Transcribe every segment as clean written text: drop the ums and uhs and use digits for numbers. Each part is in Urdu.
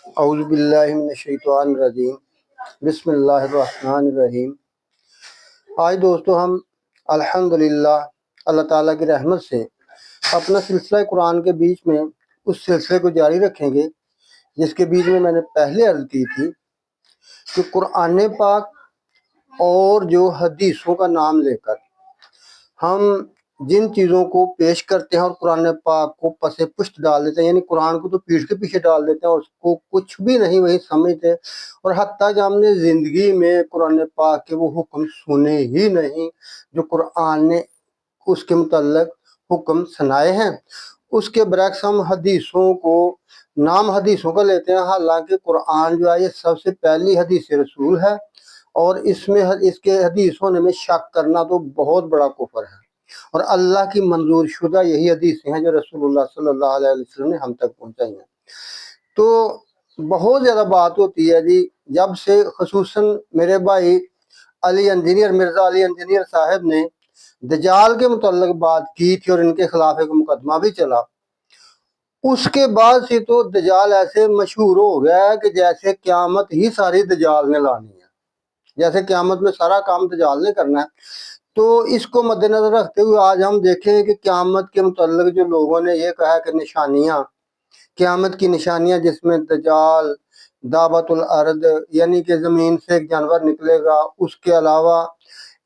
اعوذ باللہ من الشیطان الرجیم، بسم اللہ الرحمن الرحیم۔ آج دوستو ہم الحمدللہ اللہ تعالیٰ کی رحمت سے اپنا سلسلہ قرآن کے بیچ میں اس سلسلے کو جاری رکھیں گے جس کے بیچ میں نے پہلے عرض کی تھی کہ قرآن پاک اور جو حدیثوں کا نام لے کر ہم جن چیزوں کو پیش کرتے ہیں اور قرآن پاک کو پس پشت ڈال دیتے ہیں، یعنی قرآن کو تو پیٹھ کے پیچھے ڈال دیتے ہیں اور اس کو کچھ بھی نہیں وہی سمجھتے، اور حتیٰ کہ ہم نے زندگی میں قرآن پاک کے وہ حکم سنے ہی نہیں جو قرآن نے اس کے متعلق حکم سنائے ہیں۔ اس کے برعکس ہم حدیثوں کو نام حدیثوں کا لیتے ہیں، حالانکہ قرآن جو ہے یہ سب سے پہلی حدیث رسول ہے، اور اس کے حدیث ہونے میں شک کرنا تو بہت بڑا کفر ہے، اور اللہ کی منظور شدہ یہی حدیثیں ہیں جو رسول اللہ صلی اللہ علیہ وسلم نے ہم تک پہنچائی ہیں۔ تو بہت زیادہ بات ہوتی ہے جی، جب سے خصوصاً میرے بھائی مرزا علی انجینئر صاحب نے دجال کے متعلق بات کی تھی اور ان کے خلاف ایک مقدمہ بھی چلا، اس کے بعد سے تو دجال ایسے مشہور ہو گیا ہے کہ جیسے قیامت ہی ساری دجال نے لانی ہے، جیسے قیامت میں سارا کام دجال نے کرنا ہے۔ تو اس کو مد نظر رکھتے ہوئے آج ہم دیکھیں کہ قیامت کے متعلق جو لوگوں نے یہ کہا کہ نشانیاں، قیامت کی نشانیاں جس میں دجال، دعوت الارض یعنی کہ زمین سے ایک جانور نکلے گا، اس کے علاوہ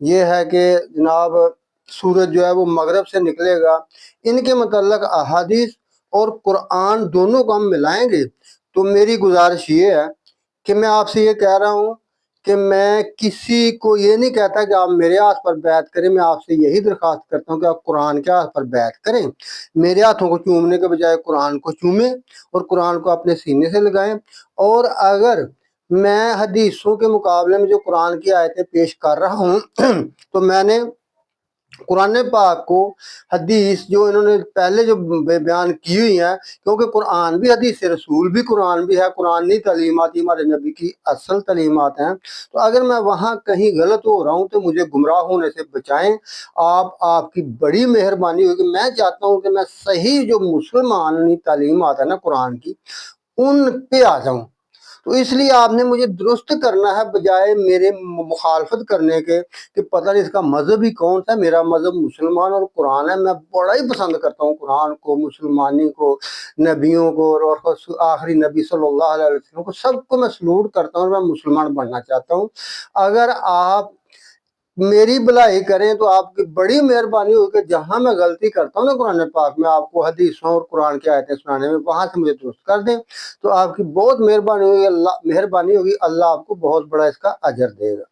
یہ ہے کہ جناب سورج جو ہے وہ مغرب سے نکلے گا، ان کے متعلق احادیث اور قرآن دونوں کو ہم ملائیں گے۔ تو میری گزارش یہ ہے کہ میں آپ سے یہ کہہ رہا ہوں کہ میں کسی کو یہ نہیں کہتا کہ آپ میرے ہاتھ پر بیعت کریں، میں آپ سے یہی درخواست کرتا ہوں کہ آپ قرآن کے ہاتھ پر بیعت کریں، میرے ہاتھوں کو چومنے کے بجائے قرآن کو چومیں اور قرآن کو اپنے سینے سے لگائیں۔ اور اگر میں حدیثوں کے مقابلے میں جو قرآن کی آیتیں پیش کر رہا ہوں تو میں نے قرآن پاک کو حدیث جو انہوں نے پہلے جو بیان کی ہوئی ہیں، کیونکہ قرآن بھی حدیث رسول بھی قرآن بھی ہے، قرآنی تعلیمات ہمارے نبی کی اصل تعلیمات ہیں، تو اگر میں وہاں کہیں غلط ہو رہا ہوں تو مجھے گمراہ ہونے سے بچائیں۔ آپ کی بڑی مہربانی ہوگی، میں چاہتا ہوں کہ میں صحیح جو مسلمانی تعلیمات ہے نا قرآن کی، ان پہ آ جاؤں، تو اس لیے آپ نے مجھے درست کرنا ہے بجائے میرے مخالفت کرنے کے کہ پتہ نہیں اس کا مذہب ہی کون سا ہے۔ میرا مذہب مسلمان اور قرآن ہے، میں بڑا ہی پسند کرتا ہوں قرآن کو، مسلمانی کو، نبیوں کو، اور آخری نبی صلی اللہ علیہ وسلم کو، سب کو میں سلوٹ کرتا ہوں اور میں مسلمان بننا چاہتا ہوں۔ اگر آپ میری بھلائی کریں تو آپ کی بڑی مہربانی ہوگی کہ جہاں میں غلطی کرتا ہوں نا قرآن پاک میں، آپ کو حدیثوں اور قرآن کی آیتیں سنانے میں، وہاں سے مجھے درست کر دیں، تو آپ کی بہت مہربانی ہوگی، اللہ آپ کو بہت بڑا اس کا اجر دے گا۔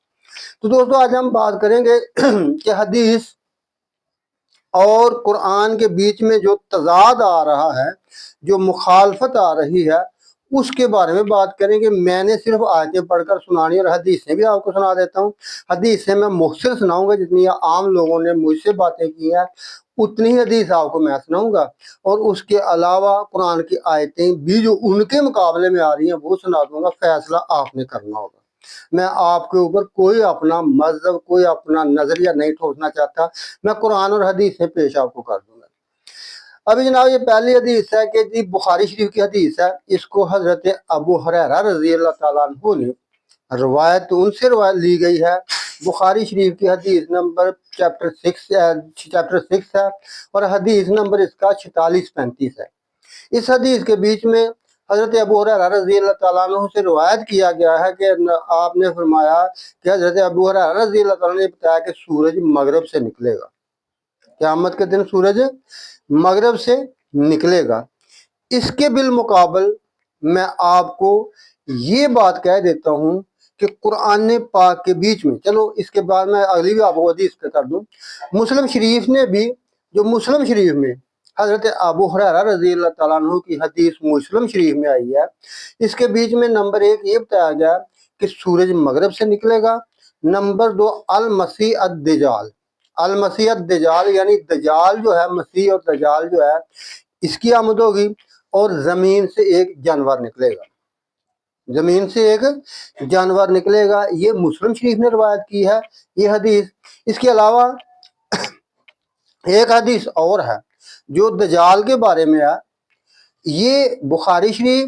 تو دوستو آج ہم بات کریں گے کہ حدیث اور قرآن کے بیچ میں جو تضاد آ رہا ہے، جو مخالفت آ رہی ہے، اس کے بارے میں بات کریں گے۔ میں نے صرف آیتیں پڑھ کر سنانی اور حدیثیں بھی آپ کو سنا دیتا ہوں۔ حدیثیں میں مختصر سناؤں گا، جتنی عام لوگوں نے مجھ سے باتیں کی ہیں اتنی ہی حدیث آپ کو میں سناؤں گا، اور اس کے علاوہ قرآن کی آیتیں بھی جو ان کے مقابلے میں آ رہی ہیں وہ سنا دوں گا۔ فیصلہ آپ نے کرنا ہوگا، میں آپ کے اوپر کوئی اپنا مذہب، کوئی اپنا نظریہ نہیں ٹھوکنا چاہتا، میں قرآن اور حدیث سے پیش آپ کو کر دوں گا۔ ابھی جناب یہ پہلی حدیث ہے کہ جی بخاری شریف کی حدیث ہے، اس کو حضرت ابو ہریرہ رضی اللہ تعالیٰ عنہ نے ان سے روایت لی گئی ہے۔ بخاری شریف کی حدیث نمبر چیپٹر 6 ہے، اور حدیث نمبر اس کا 4635 ہے۔ اس حدیث کے بیچ میں حضرت ابو ہریرہ رضی اللہ تعالیٰ عنہ سے روایت کیا گیا ہے کہ آپ نے فرمایا کہ حضرت ابو ہریرہ رضی اللہ تعالیٰ نے بتایا کہ سورج مغرب سے نکلے گا، قیامت کے دن سورج مغرب سے نکلے گا۔ اس کے بالمقابل میں آپ کو یہ بات کہہ دیتا ہوں کہ قرآن پاک کے بیچ میں، چلو اس کے بعد میں اگلی بھی آپ کو حدیث کر دوں، مسلم شریف نے بھی، جو مسلم شریف میں حضرت ابو ہریرہ رضی اللہ تعالیٰ عنہ کی حدیث مسلم شریف میں آئی ہے، اس کے بیچ میں نمبر 1 یہ بتایا گیا کہ سورج مغرب سے نکلے گا، نمبر 2 المسیح الدجال، المسیح الدجال یعنی دجال جو ہے، مسیح اور دجال جو ہے اس کی آمد ہوگی، اور زمین سے ایک جانور نکلے گا، زمین سے ایک جانور نکلے گا۔ یہ مسلم شریف نے روایت کی ہے یہ حدیث۔ اس کے علاوہ ایک حدیث اور ہے جو دجال کے بارے میں ہے، یہ بخاری شریف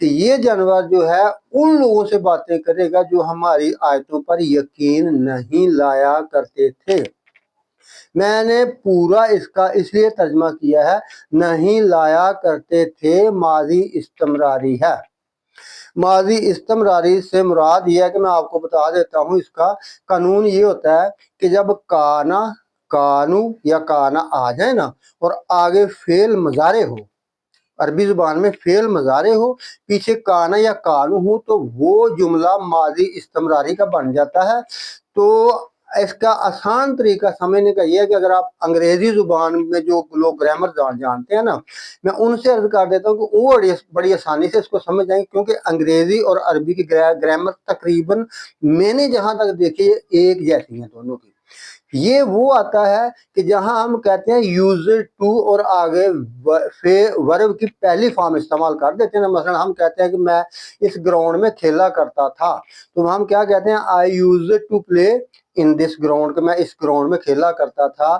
کہ یہ جانور جو ہے ان لوگوں سے باتیں کرے گا جو ہماری آیتوں پر یقین نہیں لایا کرتے تھے۔ میں نے پورا اس کا اس لیے ترجمہ کیا ہے، نہیں لایا کرتے تھے ماضی استمراری ہے۔ ماضی استمراری سے مراد یہ ہے کہ میں آپ کو بتا دیتا ہوں، اس کا قانون یہ ہوتا ہے کہ جب کانا، کانو یا کانا آ جائے نا اور آگے فعل مضارع ہو، عربی زبان میں فعل مضارع ہو، پیچھے کانا یا کانو ہو، تو وہ جملہ ماضی استمراری کا بن جاتا ہے۔ تو اس کا آسان طریقہ سمجھنے کا یہ ہے کہ اگر آپ انگریزی زبان میں جو لوگ گرامر جانتے ہیں نا، میں ان سے عرض کر دیتا ہوں کہ وہ بڑی آسانی سے اس کو سمجھ جائیں، کیونکہ انگریزی اور عربی کی گرامر تقریباً میں نے جہاں تک دیکھی ایک جیسی ہیں دونوں کی۔ یہ وہ آتا ہے کہ جہاں ہم کہتے ہیں یوزر ٹو اور آگے ورب کی پہلی فارم استعمال کر دیتے ہیں، مثلا ہم کہتے ہیں کہ میں اس گراؤنڈ میں کھیلا کرتا تھا، تو ہم کیا کہتے ہیں، I used to play in this ground, کہ میں اس گراؤنڈ میں کھیلا کرتا تھا۔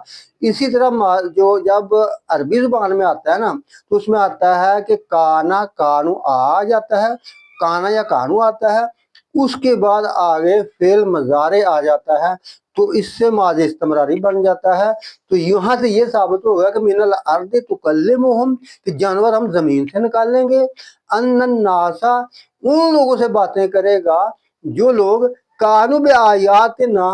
اسی طرح جو جب عربی زبان میں آتا ہے نا تو اس میں آتا ہے کہ کانا کانو آ جاتا ہے، کانا یا کانو آتا ہے، اس کے بعد آگے فعل مضارع آ جاتا ہے، تو اس سے ماضی استمراری بن جاتا ہے۔ تو یہاں سے یہ ثابت ہوگا کہ من الارض تکلمہم، کہ جانور ہم زمین سے نکالیں گے، ان الناسا، ان لوگوں سے باتیں کرے گا جو لوگ کانوا بآیاتنا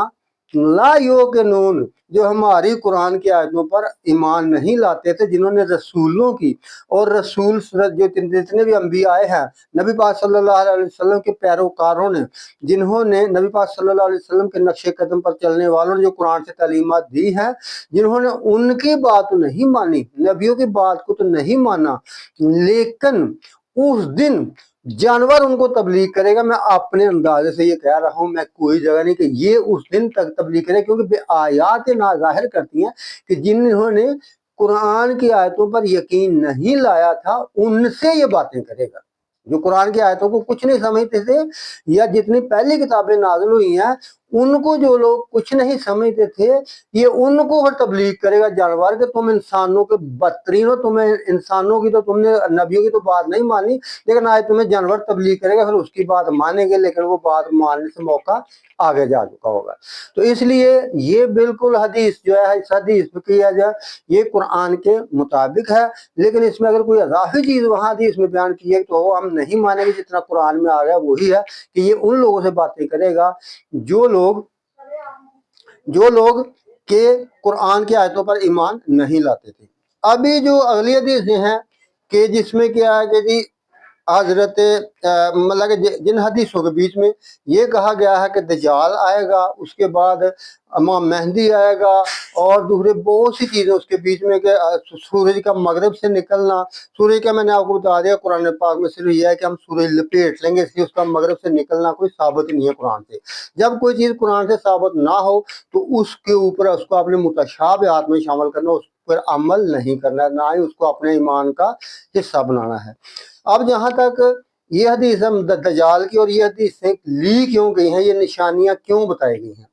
لا یوقنون، جو ہماری قرآن کی آیتوں پر ایمان نہیں لاتے تھے، جنہوں نے رسولوں کی اور رسول جو جتنے بھی انبیاء آئے ہیں، نبی پاک صلی اللہ علیہ وسلم کے پیروکاروں نے، جنہوں نے نبی پاک صلی اللہ علیہ وسلم کے نقش قدم پر چلنے والوں نے جو قرآن سے تعلیمات دی ہیں، جنہوں نے ان کی بات نہیں مانی، نبیوں کی بات کو تو نہیں مانا، لیکن اس دن جانور ان کو تبلیغ کرے گا۔ میں اپنے اندازے سے یہ کہہ رہا ہوں، میں کوئی جگہ نہیں، کہ یہ اس دن تک تبلیغ کرے، کیونکہ بے آیات نا ظاہر کرتی ہیں کہ جنہوں نے قرآن کی آیتوں پر یقین نہیں لایا تھا ان سے یہ باتیں کرے گا، جو قرآن کی آیتوں کو کچھ نہیں سمجھتے تھے، یا جتنی پہلی کتابیں نازل ہوئی ہیں ان کو جو لوگ کچھ نہیں سمجھتے تھے، یہ ان کو پھر تبلیغ کرے گا جانور، کہ تم انسانوں کے بدترین ہو، تمہیں انسانوں کی تو تم نے نبیوں کی تو بات نہیں مانی، لیکن آج تمہیں جانور تبلیغ کرے گا، پھر اس کی بات مانیں گے، لیکن وہ بات ماننے سے موقع آگے جا چکا ہوگا۔ تو اس لیے یہ بالکل حدیث جو ہے، اس حدیث پہ کیا جائے یہ قرآن کے مطابق ہے، لیکن اس میں اگر کوئی اضافی چیز وہاں حدیث میں بیان کی ہے تو وہ ہم نہیں مانیں گے، جتنا قرآن میں آ گیا وہی ہے، کہ یہ ان لوگوں سے باتیں کرے گا جو لوگ کہ قرآن کی آیتوں پر ایمان نہیں لاتے تھے۔ ابھی جو اگلی حدیثیں ہیں کہ جس میں کیا ہے کہ جی حضرت مطلب کہ جن حدیثوں کے بیچ میں یہ کہا گیا ہے کہ دجال آئے گا، اس کے بعد امام مہدی آئے گا، اور دوسرے بہت سی چیزیں اس کے بیچ میں، کہ سورج کا مغرب سے نکلنا، سورج کا میں نے آپ کو بتا دیا قرآن پاک میں صرف یہ ہے کہ ہم سورج لپیٹ لیں گے، اس لیے اس کا مغرب سے نکلنا کوئی ثابت نہیں ہے قرآن سے۔ جب کوئی چیز قرآن سے ثابت نہ ہو تو اس کے اوپر اس کو اپنے متشابہات میں شامل کرنا، اس پر عمل نہیں کرنا، نہ ہی اس کو اپنے ایمان کا حصہ بنانا ہے۔ اب جہاں تک یہ حدیث دجال کی، اور یہ حدیثیں لی کیوں گئی ہیں، یہ نشانیاں کیوں بتائی گئی ہیں،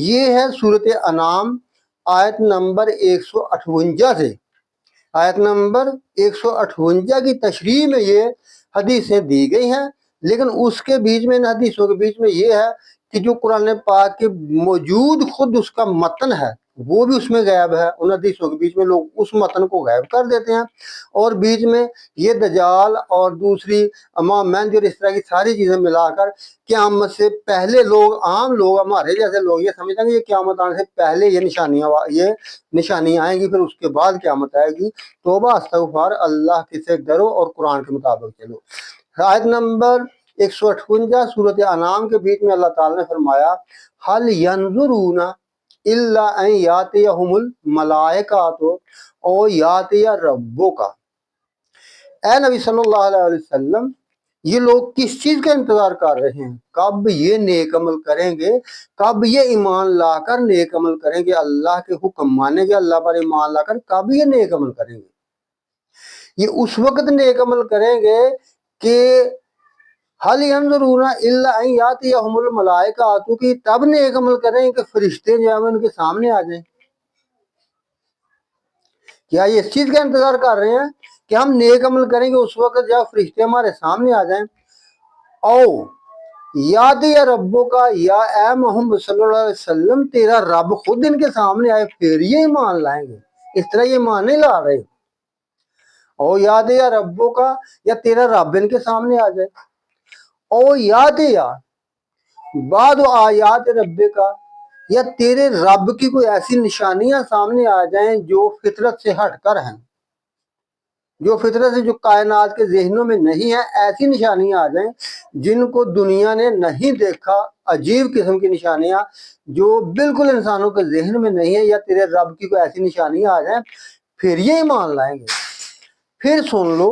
یہ ہے سورۃ انعام آیت نمبر 158 سے، آیت نمبر 158 کی تشریح میں یہ حدیثیں دی گئی ہیں، لیکن اس کے بیچ میں، ان حدیثوں کے بیچ میں یہ ہے کہ جو قرآن پاک کے موجود خود اس کا متن ہے وہ بھی اس میں غائب ہے، ان حدیثوں کے بیچ میں لوگ اس متن کو غائب کر دیتے ہیں، اور بیچ میں یہ دجال اور دوسری امام مہدی اور اس طرح کی ساری چیزیں ملا کر قیامت سے پہلے لوگ، عام لوگ، ہمارے جیسے لوگ یہ سمجھتے ہیں کہ یہ قیامت آنے سے پہلے یہ نشانیاں آئیں گی، پھر اس کے بعد قیامت آئے گی۔ توبہ استغفار، اللہ کی سے ڈرو اور قرآن کے مطابق چلو۔ آیت نمبر 158 سورۃ انعام کے بیچ میں اللہ تعالیٰ نے فرمایا، حل ینظرون الا ان یاتیہم الملائکۃ او یاتی ربک، اے نبی صلی اللہ علیہ وسلم، یہ لوگ کس چیز کا انتظار کر رہے ہیں؟ کب یہ نیک عمل کریں گے، کب یہ ایمان لا کر نیک عمل کریں گے، اللہ کے حکم مانیں گے، اللہ پر ایمان لا کر کب یہ نیک عمل کریں گے؟ یہ اس وقت نیک عمل کریں گے کہ حل ینظرون الا ان یاتیہم الملائکۃ، کی تب نیک عمل کریں کہ فرشتے جو ہیں ان کے سامنے آ جائیں۔ کیا یہ اس چیز کا انتظار کر رہے ہیں کہ ہم نیک عمل کریں گے اس وقت جب فرشتے ہمارے سامنے آ جائیں، او یاد یا ربوں کا، یا اے محمد صلی اللہ علیہ وسلم تیرا رب خود ان کے سامنے آئے پھر یہ ایمان لائیں گے، اس طرح یہ ایمان نہیں لا رہے۔ او یاد یا ربوں کا، یا تیرا رب ان کے سامنے آ جائے، او یاد یا بعد آیات رب کا، یا تیرے رب کی کوئی ایسی نشانیاں سامنے آ جائیں جو فطرت سے ہٹ کر ہیں، جو فطرت سے، جو کائنات کے ذہنوں میں نہیں ہے، ایسی نشانیاں آ جائیں جن کو دنیا نے نہیں دیکھا، عجیب قسم کی نشانیاں جو بالکل انسانوں کے ذہن میں نہیں ہے، یا تیرے رب کی کوئی ایسی نشانیاں آ جائیں پھر یہ ایمان لائیں گے۔ پھر سن لو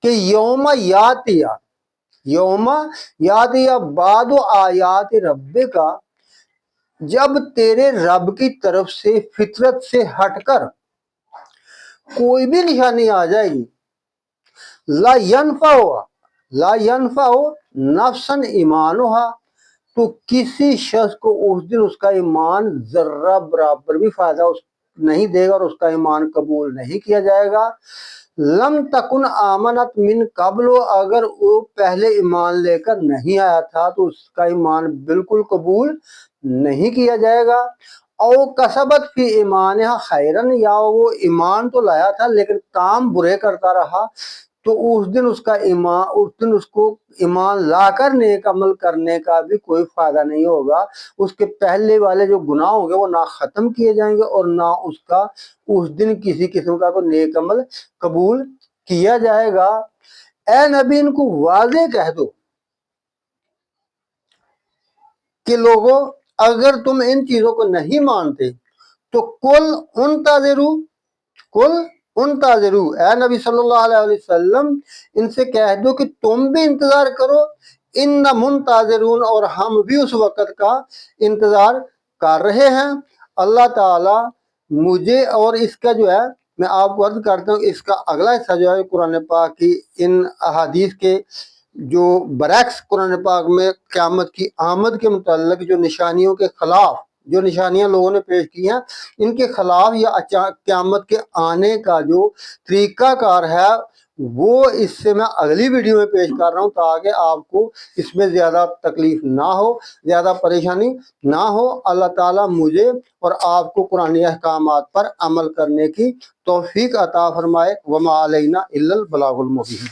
کہ یوم یاد یا بعد آیات رب کا، جب تیرے رب کی طرف سے فطرت سے ہٹ کر کوئی بھی نشانی آ جائے گی، لا ینفع نفسا ایمانھا، تو کسی شخص کو اس دن اس کا ایمان ذرہ برابر بھی فائدہ نہیں دے گا اور اس کا ایمان قبول نہیں کیا جائے گا۔ لم تکن آمنت من قبل، اگر وہ پہلے ایمان لے کر نہیں آیا تھا تو اس کا ایمان بالکل قبول نہیں کیا جائے گا۔ او کسبت فی ایمانھا خیرن، یا وہ ایمان تو لایا تھا لیکن کام برے کرتا رہا، تو اس دن اس کو ایمان لا کر نیک عمل کرنے کا بھی کوئی فائدہ نہیں ہوگا۔ اس کے پہلے والے جو گناہ ہوں گے وہ نہ ختم کیے جائیں گے اور نہ اس کا اس دن کسی قسم کا کوئی نیک عمل قبول کیا جائے گا۔ اے نبی ان کو واضح کہہ دو کہ لوگوں اگر تم ان چیزوں کو نہیں مانتے تو انتظروا، اے نبی صلی اللہ علیہ وسلم ان سے کہہ دو کہ تم بھی انتظار کرو، ان منتظرون، اور ہم بھی اس وقت کا انتظار کر رہے ہیں۔ اللہ تعالی مجھے اور اس کا جو ہے، میں آپ کو عرض کرتا ہوں، اس کا اگلا حصہ جو ہے قرآن پاک کی ان احادیث کے جو برعکس قرآن پاک میں قیامت کی آمد کے متعلق جو نشانیوں کے خلاف، جو نشانیاں لوگوں نے پیش کی ہیں، ان کے خلاف یا قیامت کے آنے کا جو طریقہ کار ہے وہ اس سے میں اگلی ویڈیو میں پیش کر رہا ہوں، تاکہ آپ کو اس میں زیادہ تکلیف نہ ہو، زیادہ پریشانی نہ ہو۔ اللہ تعالیٰ مجھے اور آپ کو قرآن احکامات پر عمل کرنے کی توفیق عطا فرمائے۔ وما علینا الا البلاغ المبین۔